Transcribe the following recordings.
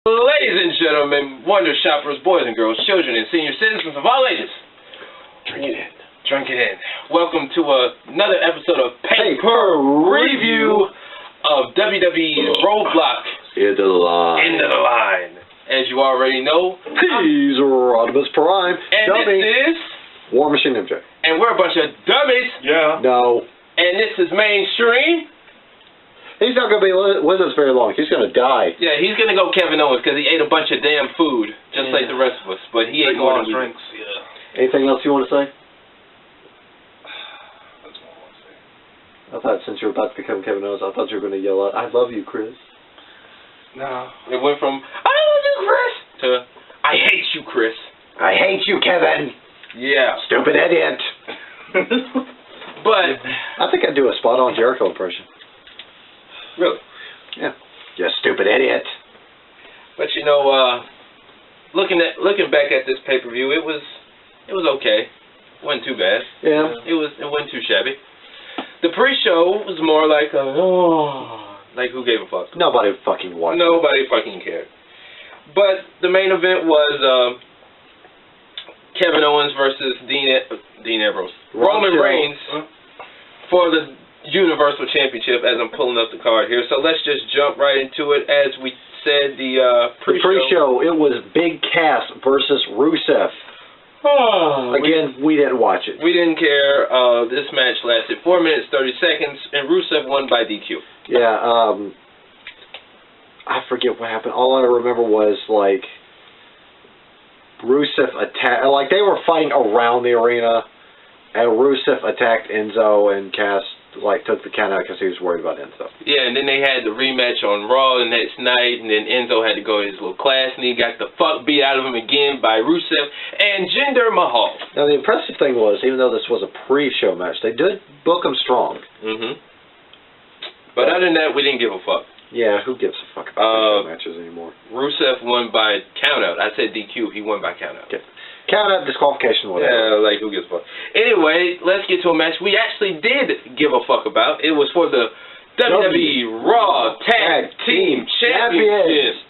Ladies and gentlemen, Wonder Shoppers, boys and girls, children and senior citizens of all ages. Drink it in. Drink it in. Welcome to another episode of Paper Review of WWE's Roadblock. Into the line. Into the line. As you already know, he's Rodimus Prime. And Dummy. this is War Machine MJ. And we're a bunch of dummies. Yeah. No. And this is Mainstream. He's not going to be with us very long. He's going to die. Yeah, he's going to go Kevin Owens because he ate a bunch of damn food, just like the rest of us. But he ate more than we drinks. Yeah. Anything else you want to say? That's what I want to say. I thought since you were about to become Kevin Owens, I thought you were going to yell out, "I love you, Chris." No. It went from, "I love you, Chris," to, "I hate you, Chris." I hate you, Kevin. Yeah. Stupid idiot. But I think I'd do a spot-on Jericho impression. Really? Yeah. You stupid idiot. But you know, looking back at this pay-per-view, it was okay. It wasn't too bad. Yeah. It wasn't too shabby. The pre-show was more like like who gave a fuck? Nobody fucking watched. Nobody fucking cared. But the main event was Kevin Owens versus Dean Ambrose. Roman Reigns for the Universal Championship, as I'm pulling up the card here. So let's just jump right into it. As we said, the pre-show, it was Big Cass versus Rusev. Again, we didn't watch it. We didn't care. This match lasted 4 minutes 30 seconds, and Rusev won by DQ. Yeah. I forget what happened. All I remember was like Rusev attacked. Like they were fighting around the arena, and Rusev attacked Enzo, and Cass took the count out because he was worried about Enzo. Yeah, and then they had the rematch on Raw the next night, and then Enzo had to go to his little class, and he got the fuck beat out of him again by Rusev and Jinder Mahal. Now, the impressive thing was, even though this was a pre-show match, they did book him strong. But other than that, we didn't give a fuck. Yeah, who gives a fuck about pre-show matches anymore? Rusev won by countout. I said DQ. He won by countout. Okay. Count-out, disqualification, whatever. Yeah, like, who gives a fuck? Anyway, let's get to a match we actually did give a fuck about. It was for the WWE Raw Tag Team Championships.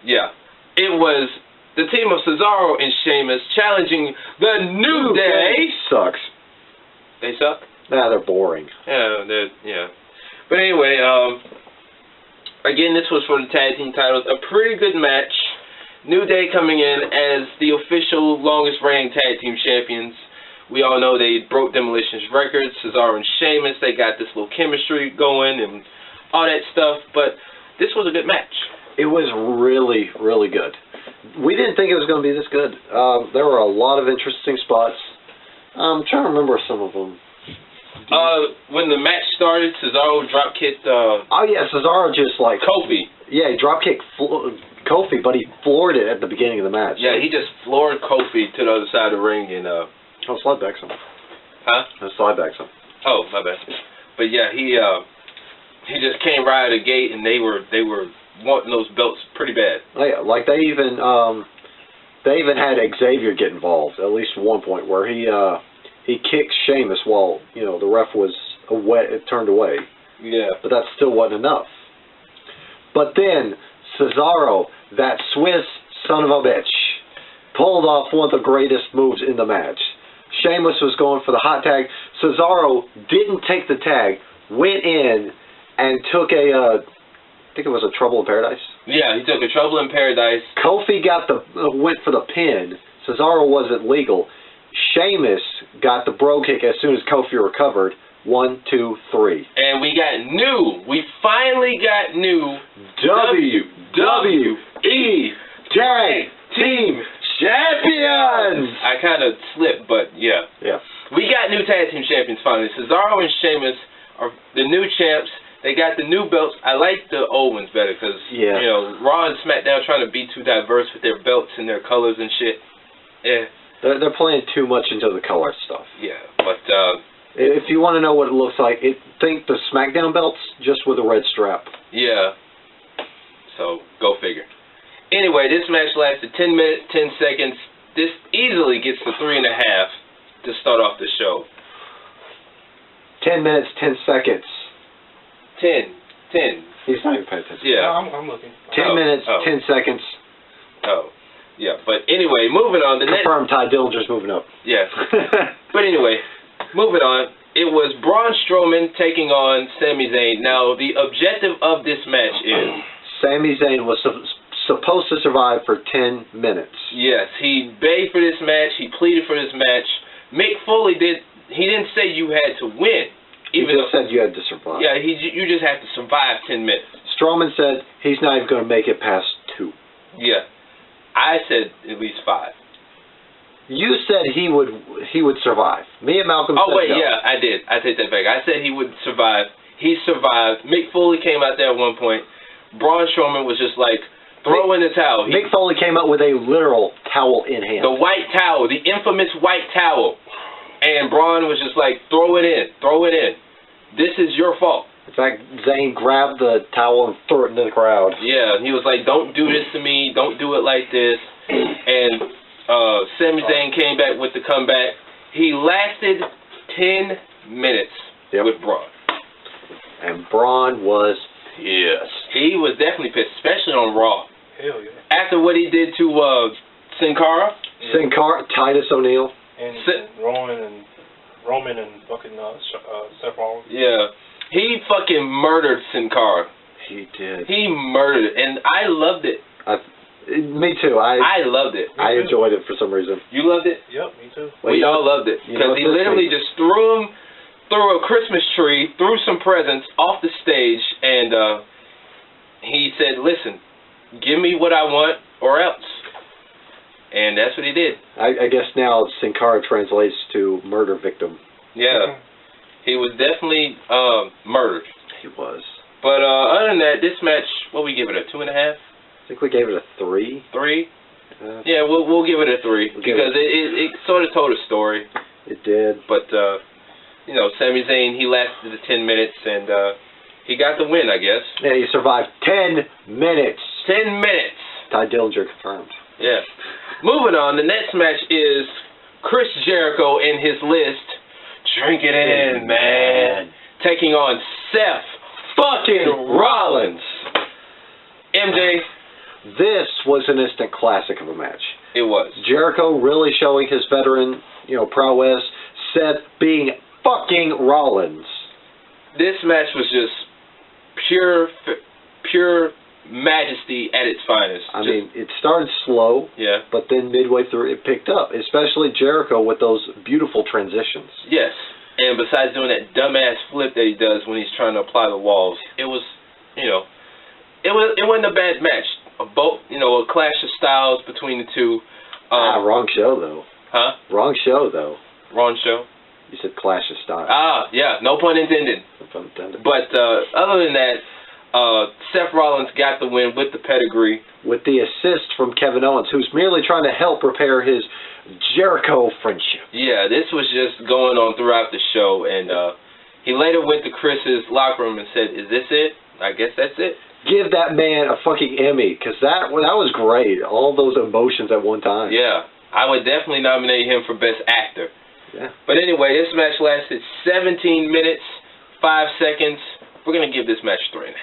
Yeah. It was the team of Cesaro and Sheamus challenging the New Day. Sucks. They suck? Nah, they're boring. Yeah. But anyway, again, this was for the tag team titles. A pretty good match. New Day coming in as the official longest reigning tag team champions. We all know they broke Demolition's records. Cesaro and Sheamus, they got this little chemistry going and all that stuff. But this was a good match. It was really, really good. We didn't think it was going to be this good. There were a lot of interesting spots. I'm trying to remember some of them. When the match started, Cesaro drop-kicked... oh, yeah, Cesaro just like... Kofi. Yeah, he drop-kicked Kofi, but he floored it at the beginning of the match. Yeah, he just floored Kofi to the other side of the ring and... Oh, slide back some. Huh? Slide back some. Oh, my bad. But yeah, he just came right out of the gate, and they were wanting those belts pretty bad. Oh, yeah, like they even had Xavier get involved at least one point where he kicked Sheamus while the ref was turned away. Yeah. But that still wasn't enough. But then Cesaro, that Swiss son of a bitch, pulled off one of the greatest moves in the match. Sheamus was going for the hot tag. Cesaro didn't take the tag, went in and took I think it was a Trouble in Paradise. Yeah, he took a Trouble in Paradise. Kofi went for the pin. Cesaro wasn't legal. Sheamus got the bro kick as soon as Kofi recovered. 1, 2, 3. And we finally got new WWE Tag Team Champions! I kind of slipped, but yeah. Yeah. We got new tag team champions finally. Cesaro and Sheamus are the new champs. They got the new belts. I like the old ones better because, Raw and SmackDown trying to be too diverse with their belts and their colors and shit. Yeah. They're playing too much into the color stuff. Yeah, but... if you want to know what it looks like, think the SmackDown belts just with a red strap. Yeah. So, go figure. Anyway, this match lasted 10 minutes, 10 seconds. This easily gets to 3.5 to start off the show. 10 minutes, 10 seconds. 10. He's not even paying attention. Yeah. No, I'm looking. 10 minutes, 10 seconds. Oh, yeah. But anyway, moving on. Confirmed Ty Dillinger's moving up. Yeah. But anyway, moving on. It was Braun Strowman taking on Sami Zayn. Now, the objective of this match is... Sami Zayn was supposed to survive for 10 minutes. Yes, he begged for this match. He pleaded for this match. Mick Foley he didn't say you had to win. He just said you had to survive. Yeah, you just have to survive 10 minutes. Strowman said he's not even going to make it past 2. Yeah. I said at least 5. You said he would survive. Me and Malcolm said no. Yeah, I did. I take that back. I said he would survive. He survived. Mick Foley came out there at one point. Braun Strowman was just like, throw in the towel. Mick Foley came out with a literal towel in hand. The white towel, the infamous white towel. And Braun was just like, throw it in, throw it in. This is your fault. In fact, Zayn grabbed the towel and threw it into the crowd. Yeah, he was like, don't do this to me, don't do it like this. And Sami Zayn came back with the comeback. He lasted 10 minutes with Braun. And Braun was pissed. He was definitely pissed, especially on Raw. Hell yeah. After what he did to Sin Cara. Yeah. Sin Cara, Titus O'Neil. And Roman and fucking Seth Rollins. Yeah. He fucking murdered Sin Cara. He did. He murdered it, and I loved it. Me too. I loved it. I enjoyed it for some reason. You loved it? Yep, me too. We all loved it. Because he literally just threw a Christmas tree, threw some presents off the stage, and he said, listen, give me what I want or else. And that's what he did. I guess now Sin Cara translates to murder victim. Yeah. He was definitely murdered. He was. But other than that, this match, what we give it, a 2.5? I think we gave it a 3. 3? Yeah, we'll give it a 3 because it sort of told a story. It did. But you know, Sami Zayn, he lasted the 10 minutes and he got the win, I guess. Yeah, he survived 10 minutes. 10 minutes. Ty Dillinger confirmed. Yeah. Moving on, the next match is Chris Jericho in his list. Drink it in, man. Taking on Seth fucking Rollins. MJ. This was an instant classic of a match. It was. Jericho really showing his veteran, prowess. Seth being fucking Rollins. This match was just pure majesty at its finest. I mean, it started slow, but then midway through it picked up, especially Jericho with those beautiful transitions. Yes, and besides doing that dumbass flip that he does when he's trying to apply the walls, it was, it wasn't a bad match. A clash of styles between the two. Wrong show though. Huh? Wrong show though. Wrong show. You said clash of styles. Yeah, no pun intended. No pun intended. But other than that. Seth Rollins got the win with the pedigree. With the assist from Kevin Owens, who's merely trying to help repair his Jericho friendship. Yeah, this was just going on throughout the show, and he later went to Chris's locker room and said, is this it? I guess that's it. Give that man a fucking Emmy, because that was great. All those emotions at one time. Yeah, I would definitely nominate him for Best Actor. Yeah. But anyway, this match lasted 17 minutes, 5 seconds. We're going to give this match 3.5.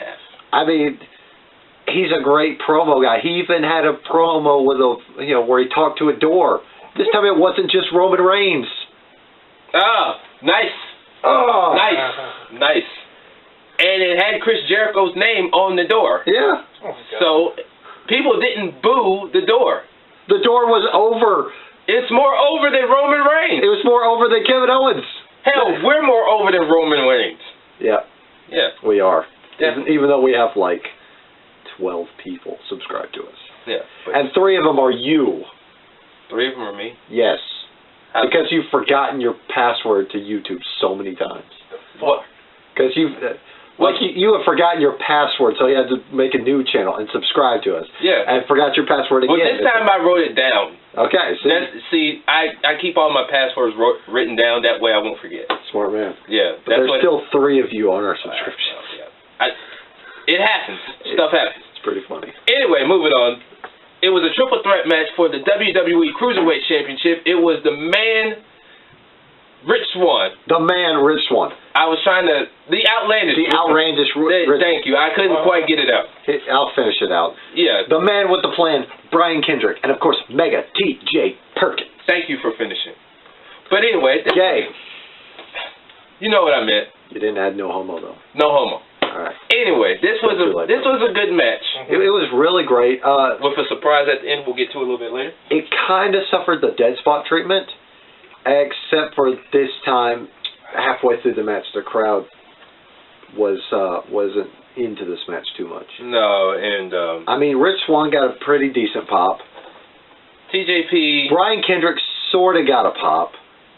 I mean, he's a great promo guy. He even had a promo with where he talked to a door. This time it wasn't just Roman Reigns. Nice. Oh. Nice. And it had Chris Jericho's name on the door. Yeah. Oh, so people didn't boo the door. The door was over. It's more over than Roman Reigns. It was more over than Kevin Owens. Hell, we're more over than Roman Reigns. Yeah. Yeah. We are. Definitely. Even though we have 12 people subscribe to us. Yeah. And 3 of them are you. 3 of them are me? Yes. Because you've forgotten your password to YouTube so many times. What? Because you have forgotten your password, so you had to make a new channel and subscribe to us. Yeah. And forgot your password again. Well, this time I wrote it down. Okay. See, I keep all my passwords written down. That way I won't forget. Smart man. Yeah. But there's still 3 of you on our subscription. It happens. Stuff happens. It's pretty funny. Anyway, moving on. It was a triple threat match for the WWE Cruiserweight Championship. It was the man Rich Swann. The man, Rich Swann. I was trying to... The outlandish. The outlandish Rich. Thank you. I couldn't quite get it out. I'll finish it out. Yeah. The man with the plan, Brian Kendrick. And, of course, Mega T.J. Perkins. Thank you for finishing. But anyway... Gay. You know what I meant. You didn't add no homo, though. No homo. All right. Anyway, this was a good match. It was really great. With a surprise at the end we'll get to a little bit later. It kind of suffered the dead spot treatment, except for this time, halfway through the match, the crowd wasn't into this match too much. No, and I mean, Rich Swann got a pretty decent pop. TJP. Brian Kendrick sort of got a pop.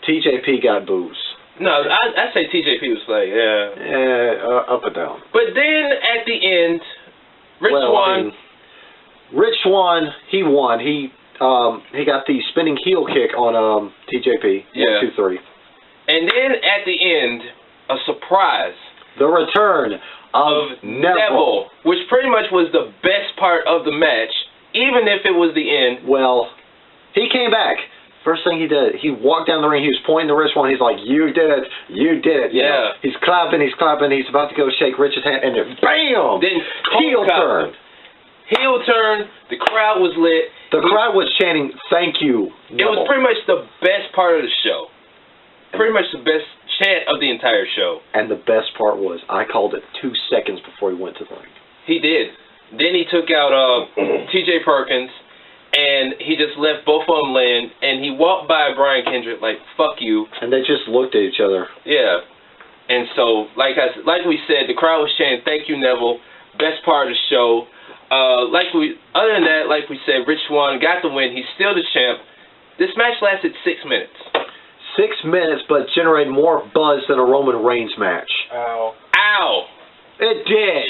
TJP got boos. No, I say TJP was like, up and down. But then at the end, Rich Swann. Rich Swann, he won. He got the spinning heel kick on TJP. Yeah. 1, 2, 3. And then at the end, a surprise. The return of Neville. Which pretty much was the best part of the match, even if it was the end. Well, he came back. First thing he did, he walked down the ring, he was pointing to Rich Swann, he's like, you did it, you did it. You know? He's clapping, he's about to go shake Rich's hand, and then BAM! Then heel turn. Heel turn, the crowd was lit. The crowd was chanting, thank you, Neville. It was pretty much the best part of the show. Pretty much the best chant of the entire show. And the best part was, I called it 2 seconds before he went to the ring. He did. Then he took out T.J. Perkins, and he just left both of them laying, and he walked by Brian Kendrick like, fuck you. And they just looked at each other. Yeah. And so, like we said, the crowd was chanting, thank you, Neville. Best part of the show. Other than that, like we said, Rich Swann got the win. He's still the champ. This match lasted 6 minutes. 6 minutes, but generated more buzz than a Roman Reigns match. Ow. Ow! It did.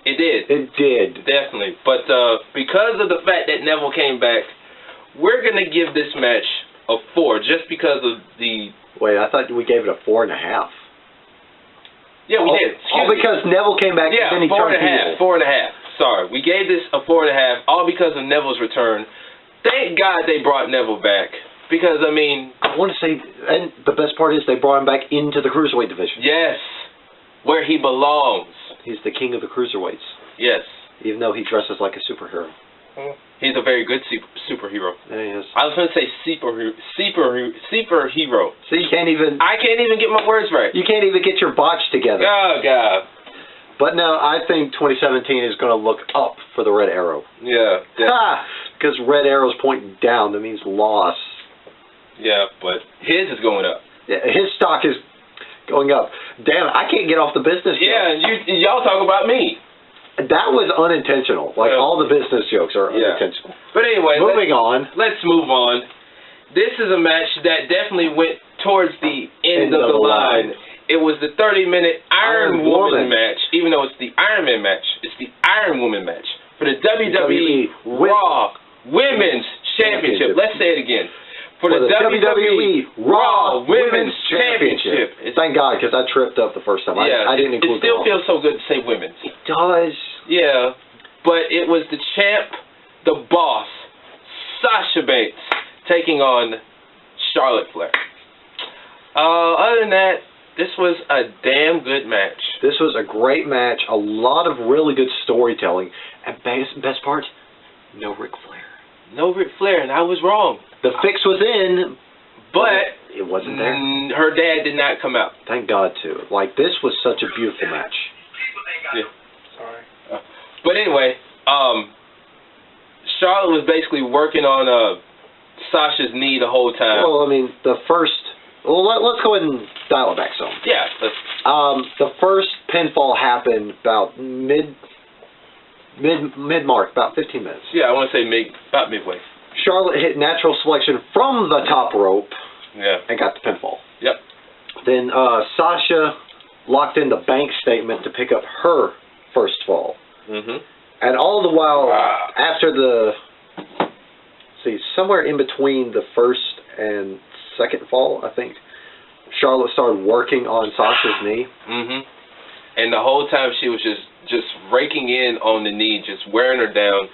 It did. It did. Definitely. But because of the fact that Neville came back, we're going to give this match a 4 just because of the... Wait, I thought we gave it a 4.5. Yeah, we did. All because Neville came back and then he turned heel. 4.5. Sorry. We gave this a 4.5 all because of Neville's return. Thank God they brought Neville back. Because, I mean... I want to say... And the best part is they brought him back into the Cruiserweight division. Yes. Where he belongs. He's the king of the Cruiserweights. Yes. Even though he dresses like a superhero. He's a very good superhero. Yeah, he is. I was going to say superhero. So you can't even... I can't even get my words right. You can't even get your botch together. Oh, God. But no, I think 2017 is going to look up for the Red Arrow. Yeah. Because Red Arrow's pointing down. That means loss. Yeah, but his is going up. Yeah, his stock is going up. Damn, I can't get off the business jokes. Yeah, y'all talk about me. That was unintentional. Like, all the business jokes are unintentional. But anyway, moving on. Let's move on. This is a match that definitely went towards the end of the line. It was the 30-minute Iron Woman match. Even though it's the Iron Man match, it's the Iron Woman match for the WWE Raw Women's Championship. Let's say it again. For the WWE Raw Women's Championship. Thank God, because I tripped up the first time. I didn't include it. Still feels so good to say women's. It does. Yeah, but it was the champ, the boss, Sasha Banks, taking on Charlotte Flair. Other than that, this was a damn good match. This was a great match. A lot of really good storytelling. And best part, no Ric Flair. No Ric Flair, and I was wrong. The fix was in, but it wasn't there. Her dad did not come out. Thank God, too. Like, this was such a beautiful match. Yeah. Sorry. But anyway, Charlotte was basically working on Sasha's knee the whole time. Well, I mean, the first... Well, let's go ahead and dial it back some. Yeah. The first pinfall happened about mid-mark, about 15 minutes. Yeah, I want to say about midway. Charlotte hit natural selection from the top rope. Yeah. And got the pinfall. Yep. Then Sasha locked in the bank statement to pick up her first fall. Mm-hmm. And all the while, after somewhere in between the first and second fall, I think, Charlotte started working on Sasha's knee. Mm-hmm. And the whole time she was just raking in on the knee, just wearing her down.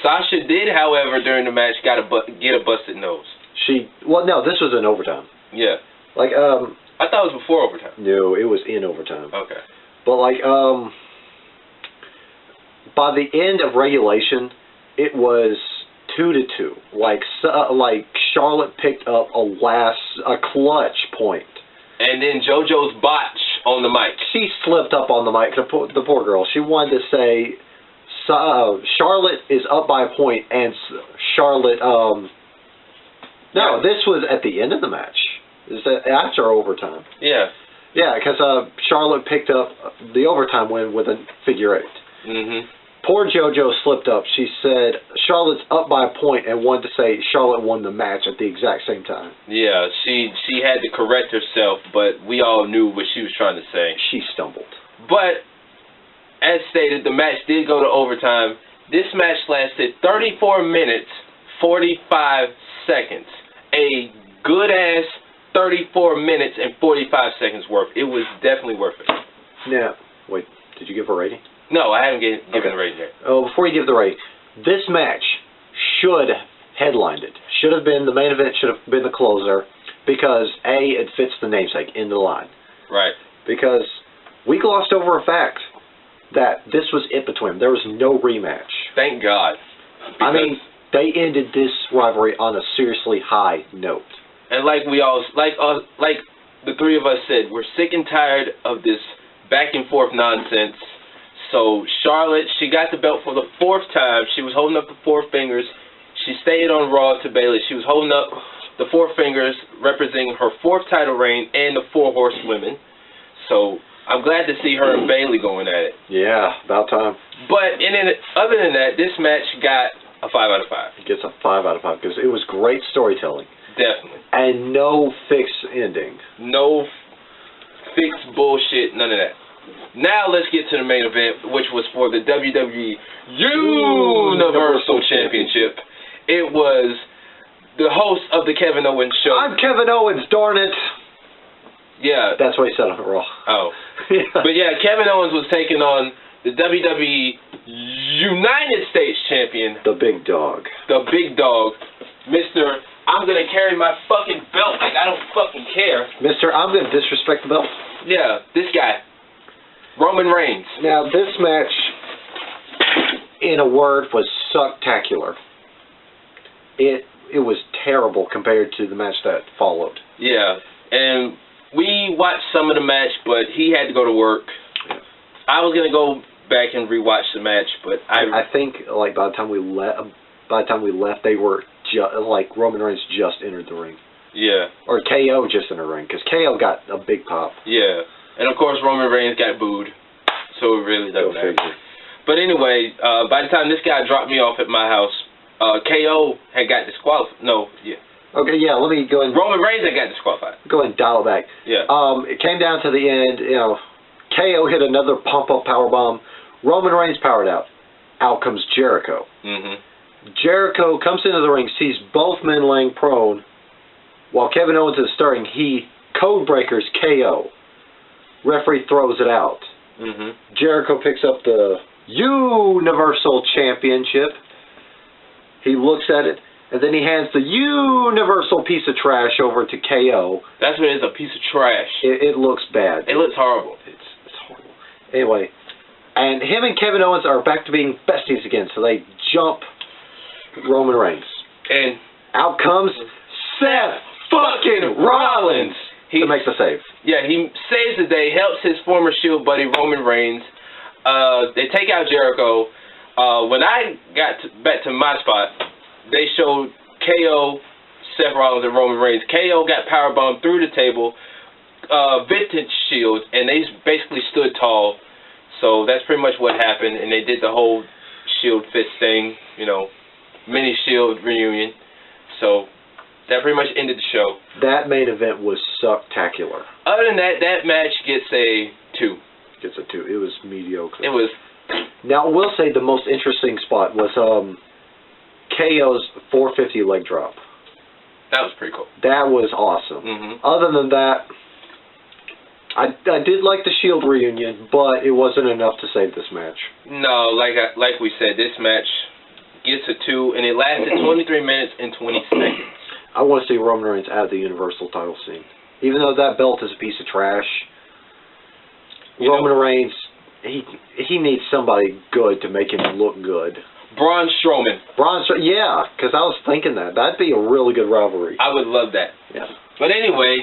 Sasha did, however, during the match, get a busted nose. Well, no, this was in overtime. Yeah. Like, I thought it was before overtime. no, it was in overtime. Okay. But, like, by the end of regulation, it was 2-2. Like Charlotte picked up a clutch point. And then JoJo's botch on the mic. She slipped up on the mic. The poor girl. She wanted to say, Charlotte is up by a point, and Charlotte. No, this was at the end of the match. Is that after overtime? Yeah. Yeah, because Charlotte picked up the overtime win with a figure 8. Mhm. Poor JoJo slipped up. She said Charlotte's up by a point and wanted to say Charlotte won the match at the exact same time. Yeah, she had to correct herself, but we all knew what she was trying to say. She stumbled. But, as stated, the match did go to overtime. This match lasted 34 minutes, 45 seconds. A good-ass 34 minutes and 45 seconds worth. It was definitely worth it. Now, wait, did you give a rating? No, I haven't given the rating yet. Oh, before you give the rating, this match should have headlined it. Should have been the main event. Should have been the closer because it fits the namesake in the line. Right. Because we glossed over a fact that this was it between them. There was no rematch. Thank God. I mean, they ended this rivalry on a seriously high note. And like the three of us said, we're sick and tired of this back and forth nonsense. So Charlotte, she got the belt for the 4th time. She was holding up the 4 fingers. She stayed on Raw to Bayley. She was holding up the 4 fingers, representing her 4th title reign and the 4 Horsewomen. So I'm glad to see her and Bayley going at it. Yeah, about time. But other than that, this match got a 5 out of 5. It gets a 5 out of 5 because it was great storytelling. Definitely. And no fixed ending. No fixed bullshit, none of that. Now let's get to the main event, which was for the WWE Universal Championship. It was the host of the Kevin Owens show. I'm Kevin Owens, darn it. Yeah. That's what he said on Raw. Oh. Yeah. But yeah, Kevin Owens was taking on the WWE United States Champion. The big dog. The big dog. Mr. I'm going to carry my fucking belt like I don't fucking care. Mr. I'm going to disrespect the belt. Yeah, this guy. Roman Reigns. Now, this match, in a word, was sucktacular. It was terrible compared to the match that followed. Yeah, and we watched some of the match, but he had to go to work. I was going to go back and rewatch the match, but I think like by the time we left, they were like Roman Reigns just entered the ring. Yeah. Or KO just entered the ring because KO got a big pop. Yeah. And, of course, Roman Reigns got booed, so it really doesn't matter. But anyway, by the time this guy dropped me off at my house, KO had got disqualified. No, yeah. Okay, yeah, let me go and... Roman Reigns had got disqualified. Go ahead and dial it back. Yeah. It came down to the end, KO hit another pump-up powerbomb. Roman Reigns powered out. Out comes Jericho. Mm-hmm. Jericho comes into the ring, sees both men laying prone. While Kevin Owens is starting, he code breakers KO. Referee throws it out. Mm-hmm. Jericho picks up the Universal Championship. He looks at it, and then he hands the universal piece of trash over to KO. That's what it is, a piece of trash. It looks bad. It looks horrible. It's horrible. Anyway, and him and Kevin Owens are back to being besties again, so they jump Roman Reigns. And out comes Seth fucking Rollins to make the save. Yeah, he saves the day, helps his former Shield buddy Roman Reigns. They take out Jericho. When I got back to my spot, they showed KO, Seth Rollins, and Roman Reigns. KO got powerbombed through the table, vintage Shield, and they basically stood tall. So that's pretty much what happened, and they did the whole Shield fist thing, mini Shield reunion. So that pretty much ended the show. That main event was sucktacular. Other than that, that match gets a 2. Gets a 2. It was mediocre. It was. Now, I will say the most interesting spot was KO's 450 leg drop. That was pretty cool. That was awesome. Mm-hmm. Other than that, I did like the Shield reunion, but it wasn't enough to save this match. No, like we said, this match gets a 2, and it lasted 23 minutes and 20 seconds. I want to see Roman Reigns out of the Universal title scene. Even though that belt is a piece of trash, Roman Reigns, he needs somebody good to make him look good. Braun Strowman. Yeah, because I was thinking that'd be a really good rivalry. I would love that. Yeah. But anyway,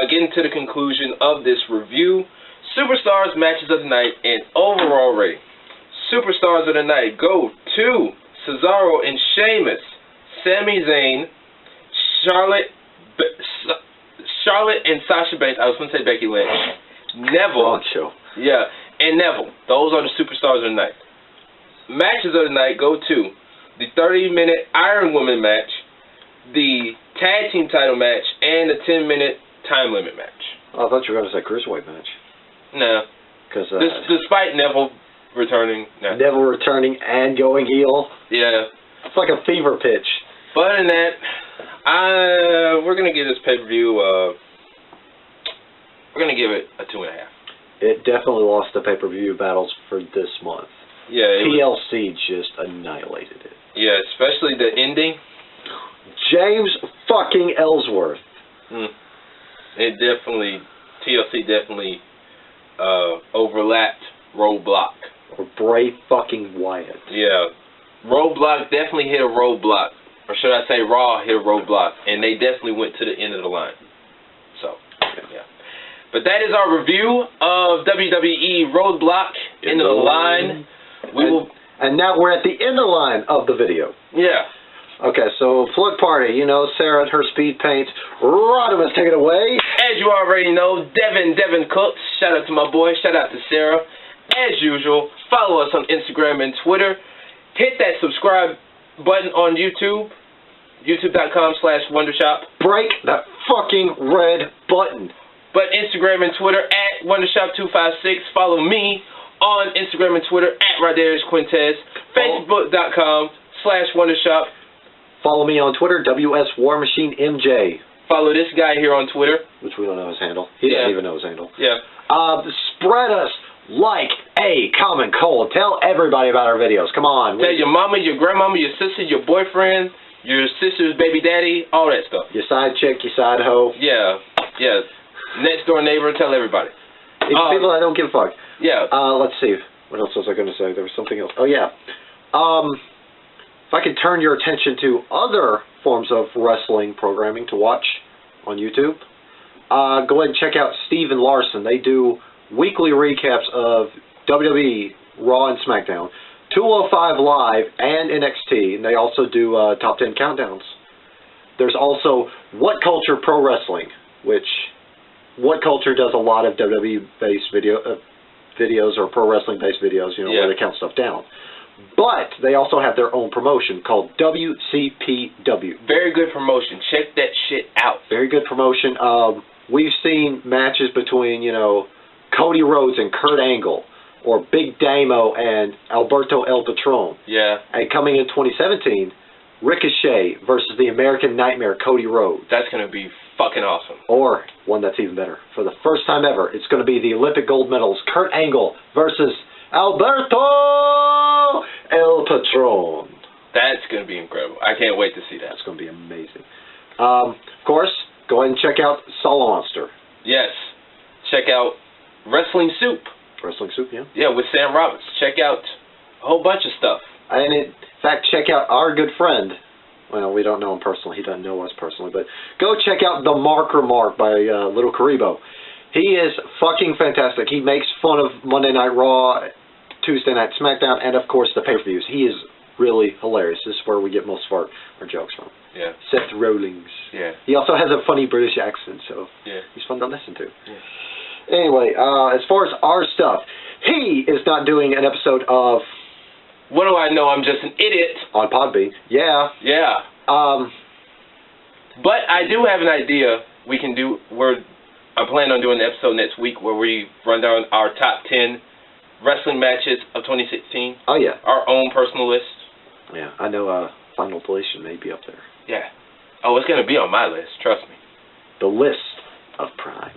getting to the conclusion of this review, Superstars matches of the night and overall rating. Superstars of the night go to Cesaro and Sheamus, Sami Zayn, Charlotte and Sasha Banks. I was going to say Becky Lynch. Neville. Yeah, and Neville. Those are the Superstars of the night. Matches of the night go to the 30-minute Iron Woman match, the Tag Team title match, and the 10-minute time limit match. Oh, I thought you were going to say Cruiserweight match. No. Despite Neville returning. No. Neville returning and going heel. Yeah. It's like a fever pitch. But in that, we're going to give this pay-per-view, we're going to give it a 2.5. It definitely lost the pay-per-view battles for this month. Yeah. TLC just annihilated it. Yeah, especially the ending. James fucking Ellsworth. TLC definitely overlapped Roadblock. Or Bray fucking Wyatt. Yeah. Roadblock definitely hit a roadblock. Or should I say Raw hit a roadblock. And they definitely went to the end of the line. So, yeah. But that is our review of WWE Roadblock, End of the Line. And now we're at the end of the line of the video. Yeah. Okay, so Flood Party, Sarah and her speed paint. Rodimus, take it away. As you already know, Devin Cooks. Shout out to my boy. Shout out to Sarah. As usual, follow us on Instagram and Twitter. Hit that subscribe button on YouTube. YouTube.com/WonderShop. Break that fucking red button. But Instagram and Twitter at WonderShop256. Follow me on Instagram and Twitter at Rodarius Quintez. Facebook.com/WonderShop. Follow me on Twitter, WS War Machine MJ. Follow this guy here on Twitter. Which we don't know his handle. He doesn't even know his handle. Yeah. Spread us like a common cold. Tell everybody about our videos. Come on. Tell your mama, your grandmama, your sister, your boyfriend, your sister's baby daddy, all that stuff. Your side chick, your side hoe. Yeah. Yeah. Next door neighbor, tell everybody. People that don't give a fuck. Yeah. Let's see. What else was I going to say? There was something else. Oh, yeah. If I could turn your attention to other forms of wrestling programming to watch on YouTube, go ahead and check out Steve and Larson. They do weekly recaps of WWE, Raw, and SmackDown, 205 Live, and NXT, and they also do Top 10 Countdowns. There's also What Culture Pro Wrestling, which What Culture does a lot of WWE-based videos or pro wrestling-based videos, where they count stuff down. But they also have their own promotion called WCPW. Very good promotion. Check that shit out. Very good promotion. We've seen matches between, Cody Rhodes and Kurt Angle, or Big Damo and Alberto El Patron. Yeah. And coming in 2017, Ricochet versus the American Nightmare, Cody Rhodes. That's going to be fucking awesome. Or one that's even better. For the first time ever, it's going to be the Olympic gold medalist, Kurt Angle versus Alberto El Patron. That's going to be incredible. I can't wait to see that. That's going to be amazing. Of course, go ahead and check out Solo Monster. Yes. Check out Wrestling Soup. Wrestling Soup, yeah. Yeah, with Sam Roberts. Check out a whole bunch of stuff. And in fact, check out our good friend. Well, we don't know him personally. He doesn't know us personally. But go check out The Mark Remark by Little Karibo. He is fucking fantastic. He makes fun of Monday Night Raw, Tuesday Night SmackDown, and of course the pay-per-views. He is really hilarious. This is where we get most of our jokes from. Yeah. Seth Rollins. Yeah. He also has a funny British accent, so he's fun to listen to. Yeah. Anyway, as far as our stuff, he is not doing an episode of... What do I know? I'm just an idiot. On Podbean. Yeah. Yeah. But I do have an idea we can do I'm planning on doing an episode next week where we run down our top 10 wrestling matches of 2016. Oh, yeah. Our own personal list. Yeah, I know Final Deletion may be up there. Yeah. Oh, it's going to be on my list, trust me. The list of Prime.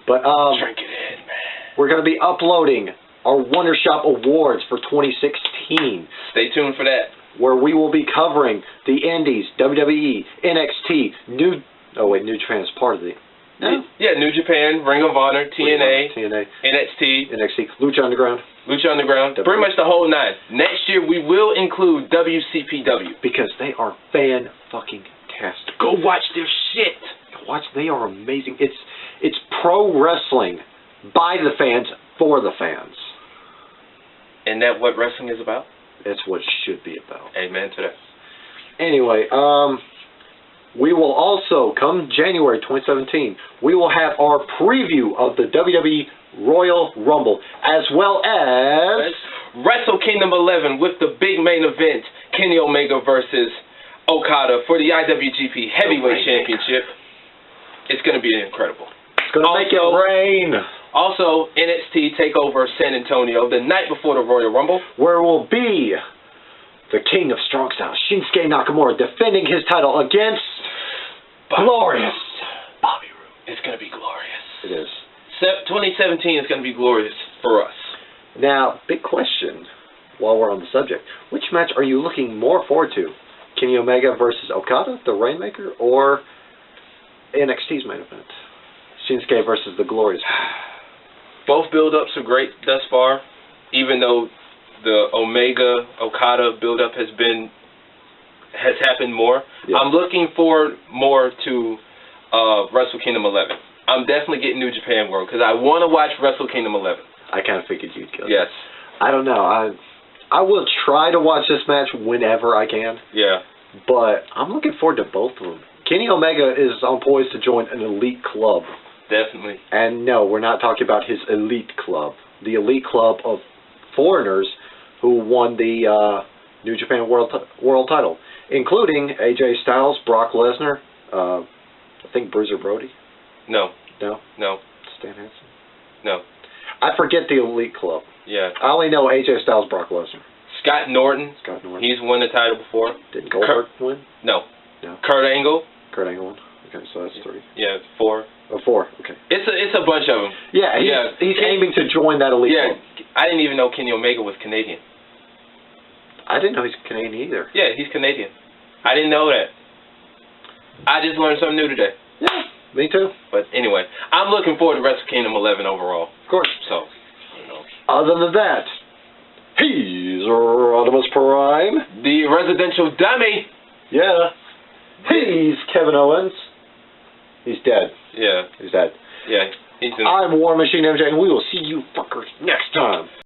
But, drink it in, man. We're going to be uploading our WonderShop Awards for 2016. Stay tuned for that. Where we will be covering the Indies, WWE, NXT, New Japan is part of the... No? Yeah, New Japan, Ring of Honor, TNA, NXT, Lucha Underground. Pretty much the whole 9. Next year we will include WCPW. Because they are fan-fucking-tastic. Go watch their shit. They are amazing. It's pro wrestling by the fans for the fans. Isn't that what wrestling is about? That's what it should be about. Amen to that. Anyway, we will also, come January 2017, we will have our preview of the WWE Royal Rumble, as well as Wrestle Kingdom 11 with the big main event, Kenny Omega versus Okada for the IWGP Heavyweight Championship. It's going to be incredible. It's going to make it rain. Also, NXT TakeOver San Antonio the night before the Royal Rumble, where will be the King of Strong Style, Shinsuke Nakamura, defending his title against glorious Bobby Roode. It's going to be glorious. It is. 2017 is going to be glorious for us. Now, big question, while we're on the subject. Which match are you looking more forward to? Kenny Omega versus Okada, the Rainmaker, or NXT's main event? Shinsuke versus the Glorious. Both build-ups are great thus far, even though the Omega-Okada build-up has happened more. Yeah. I'm looking forward more to Wrestle Kingdom 11. I'm definitely getting New Japan World because I want to watch Wrestle Kingdom 11. I kind of figured you'd go. Yes. I don't know. I will try to watch this match whenever I can. Yeah. But I'm looking forward to both of them. Kenny Omega is on poise to join an elite club. Definitely. And no, we're not talking about his elite club. The elite club of foreigners who won the New Japan World title, including AJ Styles, Brock Lesnar, I think Bruiser Brody. No. No? No. Stan Hansen? No. I forget the elite club. Yeah. I only know AJ Styles, Brock Lesnar. Scott Norton. He's won the title before. Did Goldberg win? No. No. Kurt Angle. Kurt Angle won. Okay, so that's 3. Yeah, 4. Oh, 4. Okay. It's a bunch of them. Yeah, he's aiming to join that elite club. I didn't even know Kenny Omega was Canadian. I didn't know he's Canadian either. Yeah, he's Canadian. I didn't know that. I just learned something new today. Yeah, me too. But anyway, I'm looking forward to Wrestle Kingdom 11 overall. Of course. So, other than that, he's Rodimus Prime. The residential dummy. Yeah. He's Kevin Owens. He's dead. Yeah. He's dead. Yeah. I'm War Machine MJ, and we will see you fuckers next time.